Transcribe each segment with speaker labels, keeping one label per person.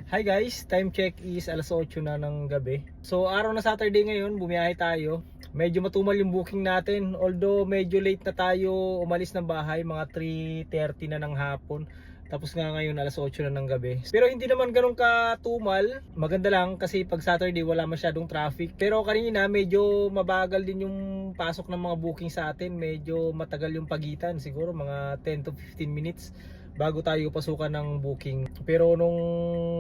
Speaker 1: Hi guys, time check is alas 8 na ng gabi. So araw na Saturday ngayon, bumiyahe tayo. Medyo matumal yung booking natin. Although medyo late na tayo umalis ng bahay, mga 3:30 na ng hapon. Tapos nga ngayon alas 8 na ng gabi. Pero hindi naman ganun katumal. Maganda lang kasi pag Saturday wala masyadong traffic. Pero kanina medyo mabagal din yung pasok ng mga booking sa atin. Medyo matagal yung pagitan, siguro mga 10 to 15 minutes bago tayo pasukan ng booking. Pero nung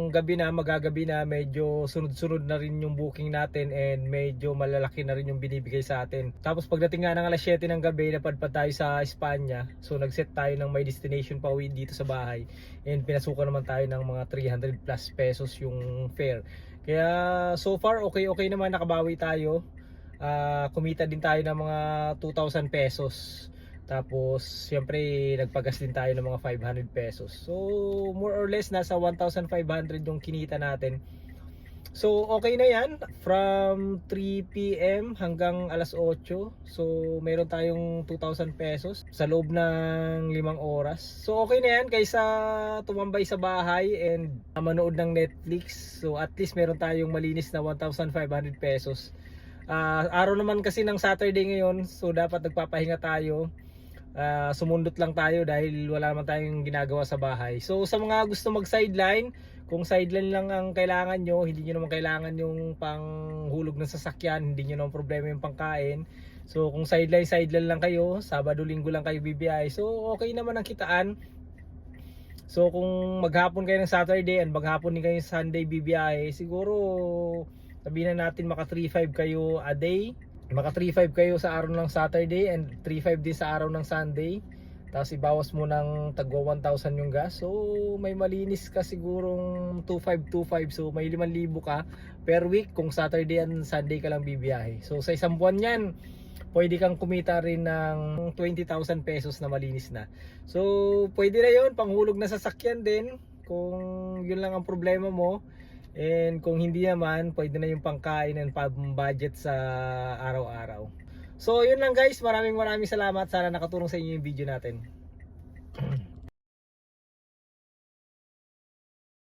Speaker 1: gabi na, magagabi na, medyo sunod-sunod na rin yung booking natin and medyo malalaki na rin yung binibigay sa atin. Tapos pagdating nga ng alas 7 ng gabi, napadpad tayo sa Espanya. So nagset tayo ng may destination pa uwi dito sa bahay. And pinasukan naman tayo ng mga 300 plus pesos yung fare. Kaya so far okay naman, nakabawi tayo. Kumita din tayo ng mga 2,000 pesos. Tapos siyempre nagpagas din tayo ng mga 500 pesos. So more or less nasa 1,500 yung kinita natin. So okay na yan from 3 PM hanggang alas 8. So meron tayong 2,000 pesos sa loob ng 5 oras. So okay na yan kaysa tumambay sa bahay and manood ng Netflix. So at least meron tayong malinis na 1,500 pesos. Araw naman kasi ng Saturday ngayon, so dapat nagpapahinga tayo. Sumundot lang tayo dahil wala naman tayong ginagawa sa bahay. So sa mga gusto mag sideline, kung sideline lang ang kailangan nyo, hindi nyo naman kailangan yung panghulog ng sasakyan, hindi nyo naman problema yung pangkain. So kung sideline lang kayo, Sabado Linggo lang kayo bibiyahe, so okay naman ang kitaan. So kung maghapon kayo ng Saturday and maghapon din kayo Sunday bibiyahe, siguro sabihin na natin maka 3,500 kayo a day. Maka 3,500 kayo sa araw ng Saturday and 3,500 din sa araw ng Sunday. Tapos ibawas mo ng tagwa 1,000 yung gas. So may malinis ka sigurong 2,525. So may 5,000 ka per week kung Saturday and Sunday ka lang bibiyahe. So sa isang buwan yan, pwede kang kumita rin ng 20,000 pesos na malinis na. So pwede na yun, panghulog na sasakyan din kung yun lang ang problema mo. And kung hindi naman, pwede na yung pangkain and pang-budget sa araw-araw. So yun lang guys, maraming salamat. Sana nakatulong sa inyo yung video natin.